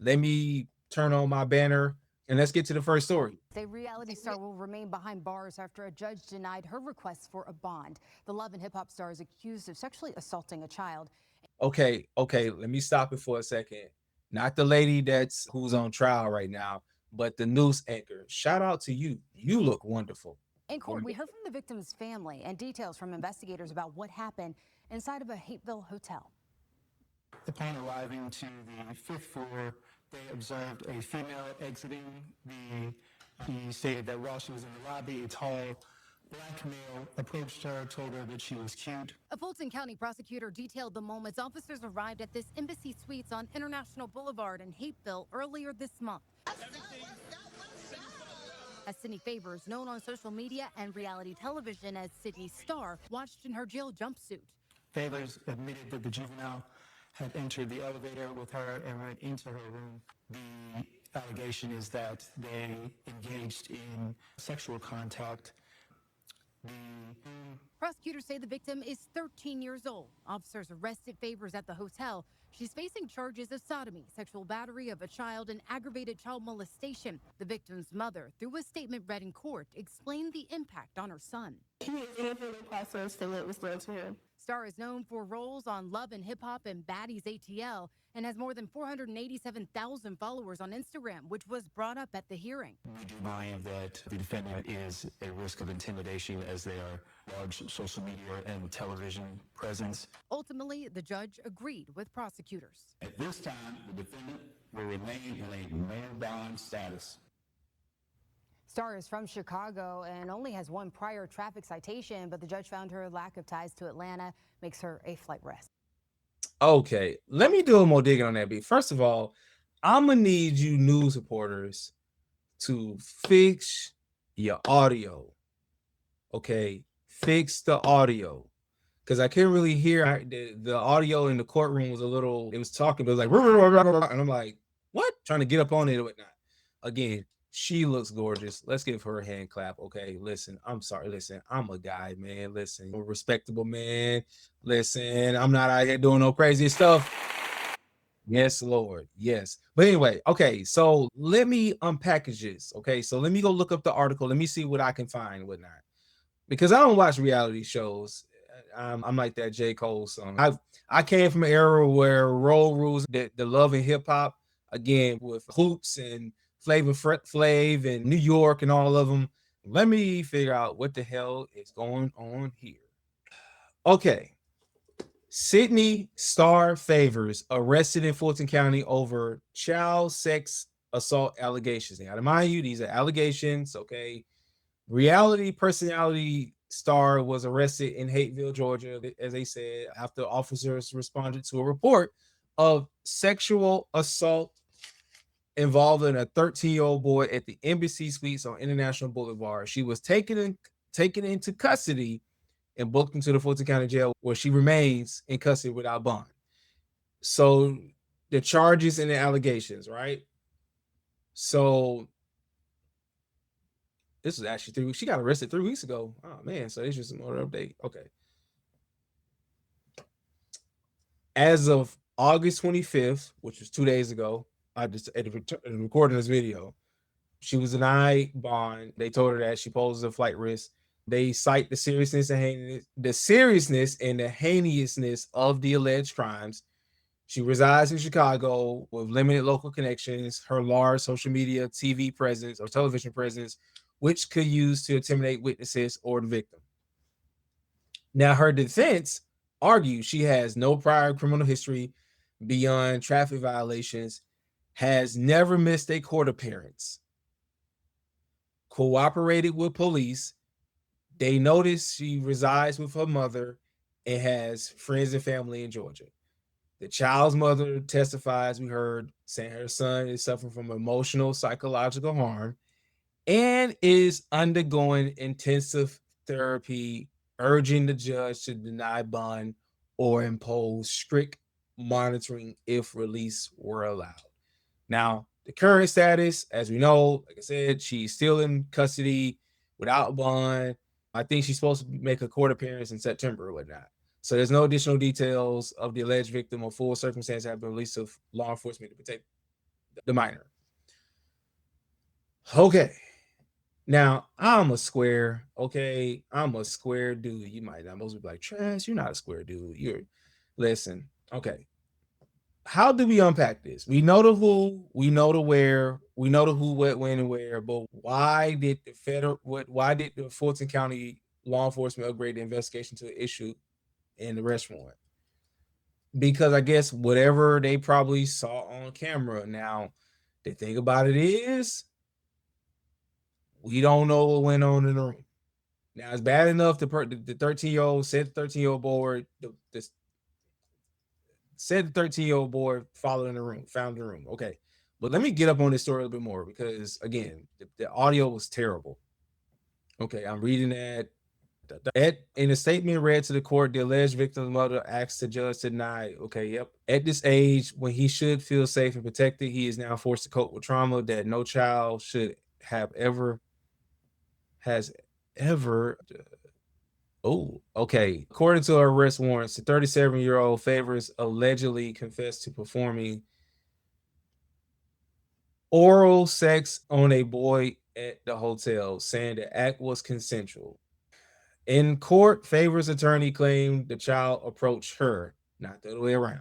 Let me turn on my banner and let's get to the first story. A reality star will remain behind bars after a judge denied her request for a bond. The Love and Hip Hop star is accused of sexually assaulting a child. Okay, let me stop it for a second. Not the lady who's on trial right now, but the news anchor. Shout out to you. You look wonderful. In court, we heard from the victim's family and details from investigators about what happened inside of a Hateville hotel. Upon arriving to the fifth floor, they observed a female exiting He stated that while she was in the lobby, a tall black male approached her, told her that she was cute. A Fulton County prosecutor detailed the moments officers arrived at this Embassy Suites on International Boulevard in Hateville earlier this month. As Sidney Favors, known on social media and reality television as Sidney Starr, watched in her jail jumpsuit. Favors admitted that the juvenile had entered the elevator with her and went into her room. The allegation is that they engaged in sexual contact. Prosecutors say the victim is 13 years old. Officers arrested Favors at the hotel. She's facing charges of sodomy, sexual battery of a child, and aggravated child molestation. The victim's mother, through a statement read in court, explained the impact on her son. He was in the process till it was done to him. Starr is known for roles on Love and Hip Hop and Baddies ATL and has more than 487,000 followers on Instagram, which was brought up at the hearing. We do believe that the defendant is at risk of intimidation as they are large social media and television presence. Ultimately, the judge agreed with prosecutors. At this time, the defendant will remain in a mail bond status. Starr is from Chicago and only has one prior traffic citation, but the judge found her lack of ties to Atlanta makes her a flight risk. Okay, let me do a more digging on that beat. First of all, I'm gonna need you news reporters to fix your audio. Okay, fix the audio. Because I couldn't really hear the audio in the courtroom was a little, it was talking, but it was like, and I'm like, what? Trying to get up on it or whatnot. Again, she looks gorgeous. Let's give her a hand clap. Okay, listen, I'm sorry. Listen, I'm a guy, man. Listen, I'm a respectable man. Listen, I'm not out here doing no crazy stuff. Yes, Lord. Yes. But anyway, okay, so let me unpackage this. Okay, so let me go look up the article. Let me see what I can find, whatnot. Because I don't watch reality shows. I'm like that J. Cole song. I came from an era where role rules, the Love and Hip Hop, again, with Hoops and Flavor Flav and New York and all of them. Let me figure out what the hell is going on here. Okay. Sidney Starr Favors arrested in Fulton County over child sex assault allegations. Now, to mind you, these are allegations, okay? Reality personality Starr was arrested in Hateville, Georgia, as they said, after officers responded to a report of sexual assault involving a 13-year-old boy at the Embassy Suites on International Boulevard. She was taken into custody and booked into the Fulton County Jail, where she remains in custody without bond. So the charges and the allegations, right? So this was actually 3 weeks. She got arrested 3 weeks ago. Oh man, so this is another update. Okay. As of August 25th, which was 2 days ago, I just recording this video, she was denied bond. They told her that she poses a flight risk. They cite the seriousness and the heinousness of the alleged crimes. She resides in Chicago with limited local connections. Her large social media, TV presence, or television presence, which could use to intimidate witnesses or the victim. Now, her defense argues she has no prior criminal history beyond traffic violations, has never missed a court appearance, cooperated with police. They notice she resides with her mother and has friends and family in Georgia. The child's mother testifies, we heard, saying her son is suffering from emotional, psychological harm and is undergoing intensive therapy, urging the judge to deny bond or impose strict monitoring if release were allowed. Now, the current status, as we know, like I said, she's still in custody without bond. I think she's supposed to make a court appearance in September or whatnot. So there's no additional details of the alleged victim or full circumstances have been released to law enforcement to protect the minor. Okay. Now I'm a square, okay. I'm a square dude. You might not most people be like, Trash, you're not a square dude. You're listen, okay. How do we unpack this? We know the who, we know the where, we know the who, what, when, and where, but why did the Fulton County law enforcement upgrade the investigation to an issue in the arrest warrant? Because I guess whatever they probably saw on camera. Now, the thing about it is, we don't know what went on in the room. Now, it's bad enough the 13-year-old said the 13-year-old boy said the 13-year-old boy followed in the room, found the room. Okay. But let me get up on this story a little bit more because, again, the audio was terrible. Okay, I'm reading that. In a statement read to the court, the alleged victim's mother asked the judge to deny. Okay, yep. At this age, when he should feel safe and protected, he is now forced to cope with trauma that no child should have has ever. Oh, okay. According to our arrest warrants, the 37-year-old Favors allegedly confessed to performing oral sex on a boy at the hotel, saying the act was consensual. In court, Favors' attorney claimed the child approached her, not the other way around.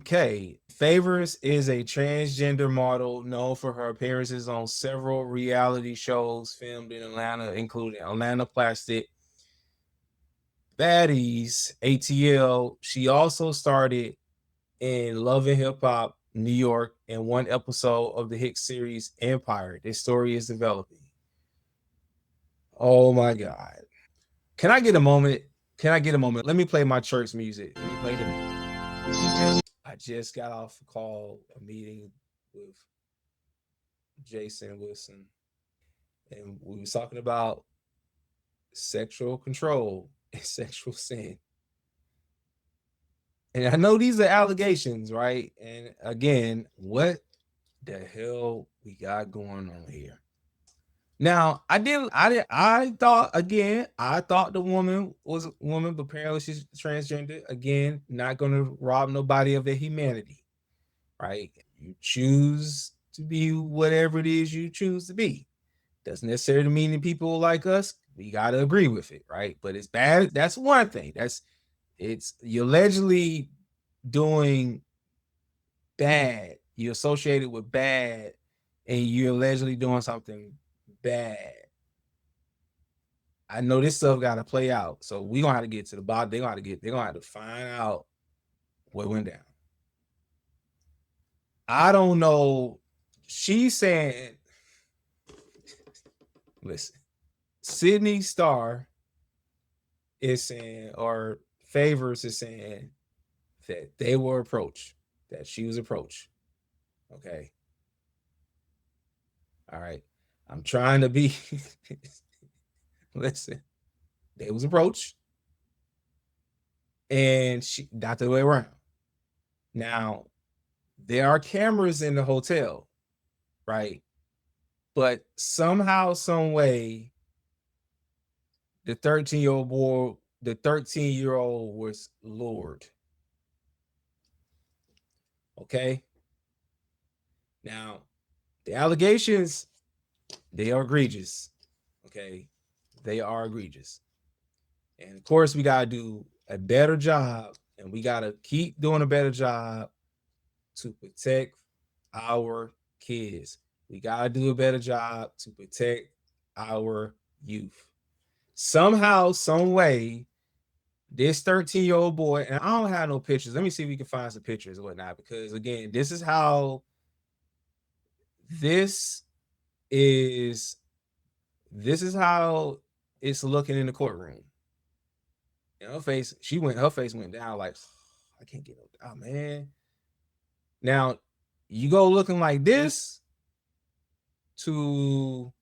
Okay, Favors is a transgender model known for her appearances on several reality shows filmed in Atlanta, including Atlanta Plastic, Baddies, ATL. She also started in Love and Hip Hop New York in one episode of the hit series Empire. This story is developing. Oh my God. Can I get a moment? Can I get a moment? Let me play my church music. Let me play the. I just got off a call, a meeting with Jason Wilson, and we was talking about sexual control and sexual sin. And I know these are allegations, right? And again, what the hell we got going on here? Now, I thought the woman was a woman, but apparently she's transgender. Again, not gonna rob nobody of their humanity, right? You choose to be whatever it is you choose to be. Doesn't necessarily mean that people like us, we gotta agree with it, right? But it's bad. That's one thing. It's you're allegedly doing bad. You're associated with bad, and you're allegedly doing something bad. I know this stuff got to play out, so we gonna have to get to the bottom. They're gonna have to find out what went down. I don't know. She's saying, listen, Sidney Starr is saying, or Favors is saying that they were approached, that she was approached. Okay. All right. I'm trying to be. Listen, they was approached, and she not the way around. Now, there are cameras in the hotel, right? But somehow, some way, the 13-year-old was lured. Okay. Now, the allegations, they are egregious. Okay. They are egregious. And of course, we gotta do a better job, and we gotta keep doing a better job to protect our kids. We gotta do a better job to protect our youth. Somehow, some way, this 13-year-old boy, and I don't have no pictures. Let me see if we can find some pictures or whatnot, because again, this is how this is this is how it's looking in the courtroom. And her face went down like, I can't get no down, man. Now, you go looking like this to,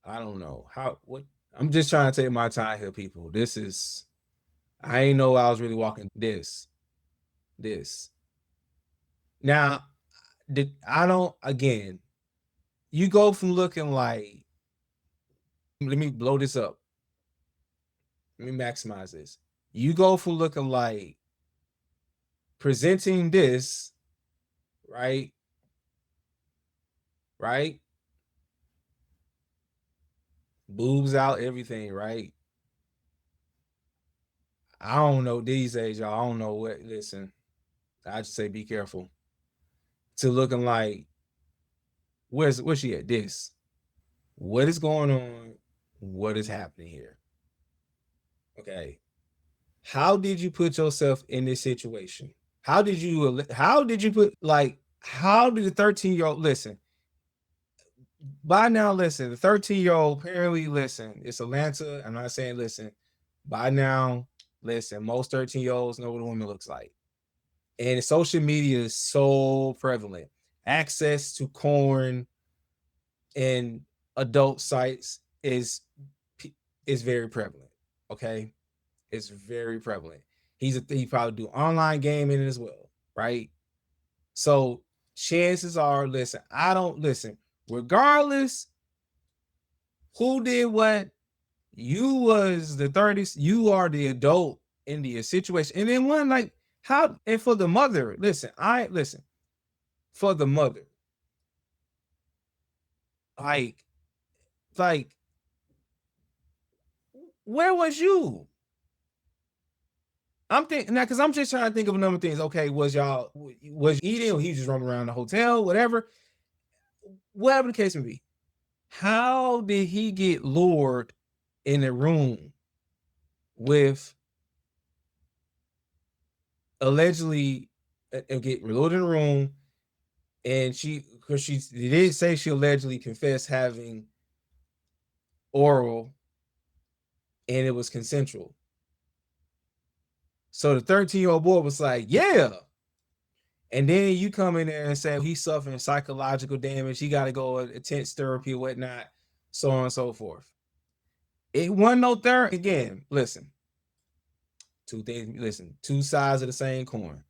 I don't know what. I'm just trying to take my time here, people. I ain't know I was really walking this. Now, again, you go from looking like, let me blow this up. Let me maximize this. You go from looking like presenting this, right? right? Boobs out, everything, right? I don't know these days, y'all. I don't know what. Listen, I just say be careful. To looking like, where's she at? This. What is going on? What is happening here? Okay. How did you put yourself in this situation? How did you put, like, how did the 13-year-old listen? By now, listen, the 13-year-old apparently, listen, it's Atlanta. I'm not saying listen. By now, listen, most 13-year-olds know what a woman looks like. And social media is so prevalent. Access to porn and adult sites is very prevalent. Okay. It's very prevalent. He probably do online gaming as well, right? So chances are, listen, I don't listen, regardless who did what, you was the 30s, you are the adult in the situation. And then one, like, how, and for the mother, listen, for the mother, like, where was you? I'm thinking now, because I'm just trying to think of a number of things. Okay, was eating, or he just roaming around the hotel, whatever the case may be? How did he get lured in a room with, allegedly, get lured in a room, and because she did say she allegedly confessed having oral, and it was consensual. So the 13-year-old boy was like, yeah. And then you come in there and say he's suffering psychological damage. He got to go intense therapy or whatnot, so on and so forth. It wasn't no therapy. Again, listen, two things. Listen, two sides of the same coin.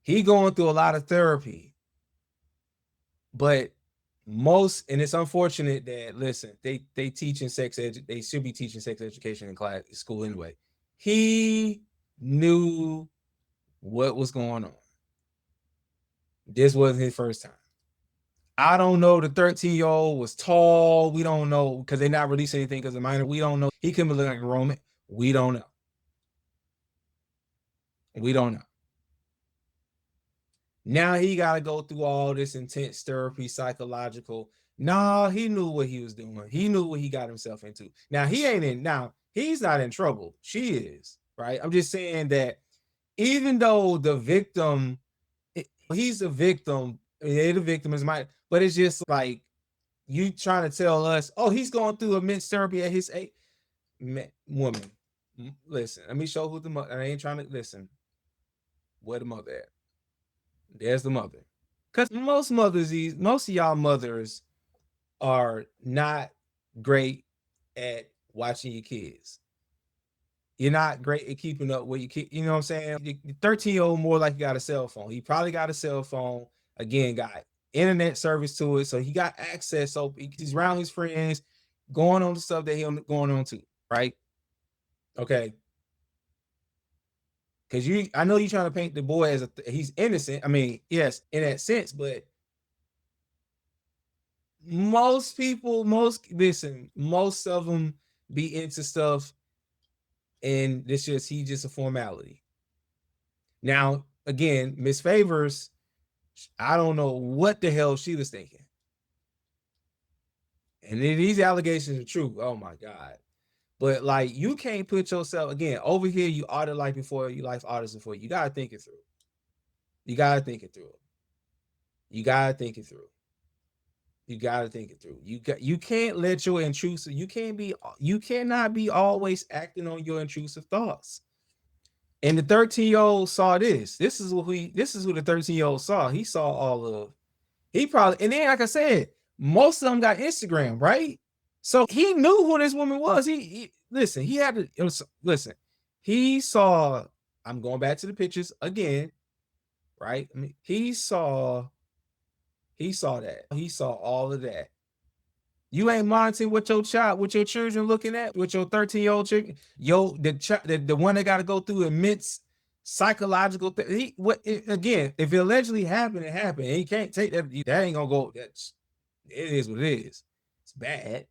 He going through a lot of therapy, but and it's unfortunate that, listen, they teaching they should be teaching sex education in school anyway. He knew what was going on. This wasn't his first time. I don't know. The 13-year-old was tall. We don't know, because they're not releasing anything because of minor. We don't know. He could be looking like a Roman. We don't know. We don't know. Now he got to go through all this intense therapy, psychological. No, he knew what he was doing. He knew what he got himself into. Now he's not in trouble. She is, right? I'm just saying that even though the victim, he's the victim, the victim is but it's just like, you trying to tell us, oh, he's going through immense therapy at his age. Woman, listen, let me show who the mother. I ain't trying to listen. Where the mother at? There's the mother. Because most of y'all mothers are not great at watching your kids. You're not great at keeping up with your kid. You know what I'm saying? The 13-year-old more like he got a cell phone. He probably got a cell phone. Again, got internet service to it. So he got access. So he's around his friends, going on the stuff that he's going on to, right? Okay. Because I know you're trying to paint the boy as he's innocent. I mean, yes, in that sense, but most of them be into stuff, and he's just a formality. Now, again, Miss Favors, I don't know what the hell she was thinking. And these allegations are true. Oh my God. But like, you can't put yourself, again, over here, you are the life before, you life artist before. You gotta think it through. You gotta think it through. You gotta think it through. You gotta think it through. You can't let your intrusive, you cannot be always acting on your intrusive thoughts. And the 13-year-old saw this. This is who the 13-year-old saw. He saw all of, he probably, and then like I said, most of them got Instagram, right? So he knew who this woman was. Listen, he saw, I'm going back to the pictures again, right? I mean, he saw that. He saw all of that. You ain't monitoring what your children looking at, with your 13-year-old chicken. The one that got to go through immense psychological thing. Again, if it allegedly happened, it happened. And he can't take that. That ain't gonna go. It is what it is. It's bad,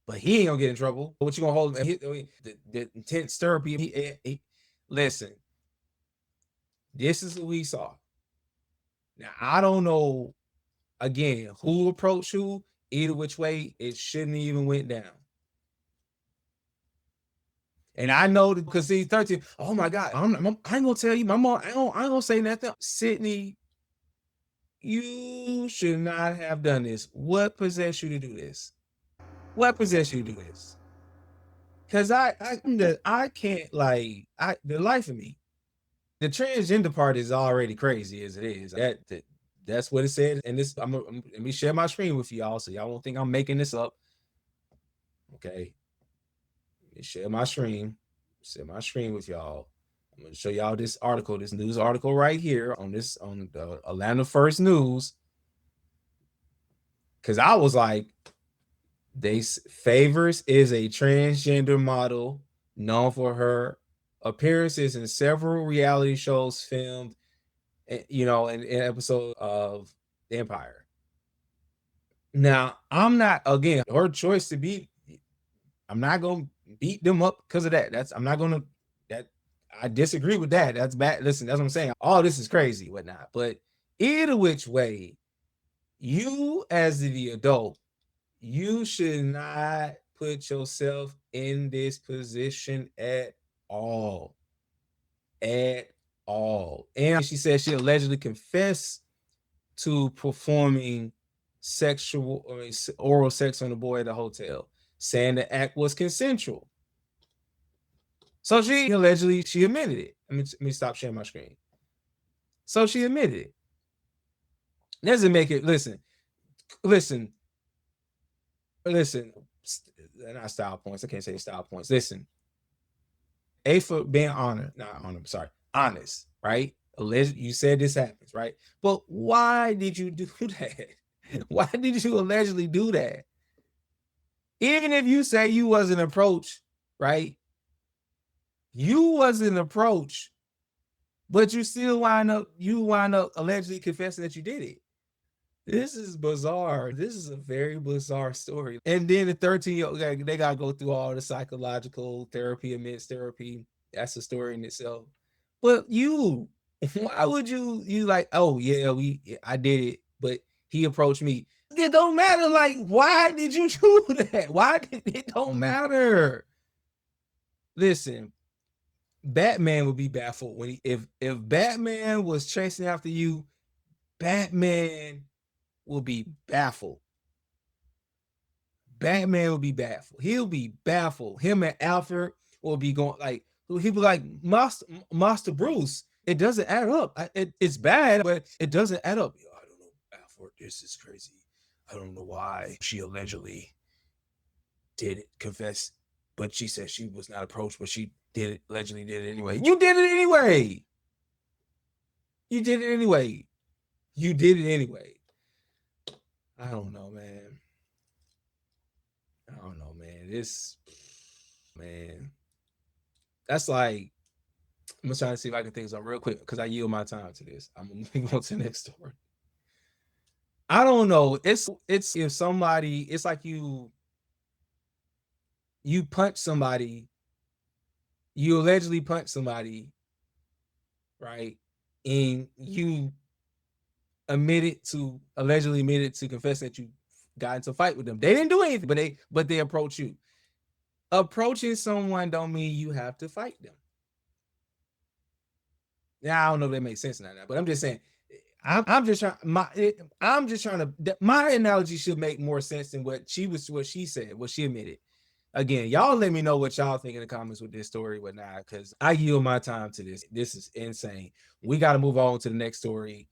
but he ain't gonna get in trouble. What you gonna hold him? The intense therapy. Listen, this is what we saw. Now I don't know. Again, who approached who? Either which way, it shouldn't even went down. And I know that because he's 13. Oh my God. I ain't gonna tell you, my mom, I ain't gonna say nothing. Sidney, you should not have done this. What possessed you to do this? What possessed you to do this? Because I can't, like, the life of me. The transgender part is already crazy as it is. That's what it said. And this, let me share my screen with y'all so y'all won't think I'm making this up. Okay. Let me share my screen with y'all. I'm gonna show y'all this article, this news article right here on the Atlanta First News. Cause I was like, Favors is a transgender model known for her appearances in several reality shows filmed, in an episode of Empire. Now, I'm not, again, her choice to be, I'm not gonna beat them up because of that. I disagree with that. That's bad. Listen, that's what I'm saying. All this is crazy, whatnot. But either which way, you as the adult, you should not put yourself in this position at all. At all. And she said she allegedly confessed to performing oral sex on a boy at a hotel, saying the act was consensual. So she admitted it. Let me stop sharing my screen. So she admitted it. Doesn't make it, listen. Not style points. I can't say style points. Listen. A for being honest, right? You said this happens, right? But why did you do that? Why did you allegedly do that? Even if you say you wasn't approached, right? You wasn't approached, but you still wind up allegedly confessing that you did it. This is bizarre. This is a very bizarre story. And then the 13-year-old, they gotta go through all the psychological therapy, immense therapy. That's a story in itself. But why would you like, oh yeah, I did it, but he approached me. It don't matter. Like, why did you do that? It don't matter. Listen, Batman would be baffled when if Batman was chasing after you, Batman will be baffled. Batman will be baffled. He'll be baffled. Him and Alfred will be going like, he'll be like, Master Bruce, it doesn't add up. It's bad, but it doesn't add up. I don't know, Alfred, this is crazy. I don't know why she allegedly did it, confess, but she said she was not approached, but she allegedly did it anyway. You did it anyway. You did it anyway. I don't know, man. That's like, I'm gonna try to see if I can think of something real quick because I yield my time to this. I'm moving on to the next story. I don't know. It's if somebody, it's like you punch somebody, you allegedly punch somebody, right? And you allegedly admitted to confess that you got into a fight with them. They didn't do anything, but they approach you. Approaching someone don't mean you have to fight them. Now I don't know if that makes sense or not, but I'm just saying, I'm just trying to, my analogy should make more sense than what she said, what she admitted. Again, y'all let me know what y'all think in the comments with this story, whatnot, because I yield my time to this. This is insane. We got to move on to the next story.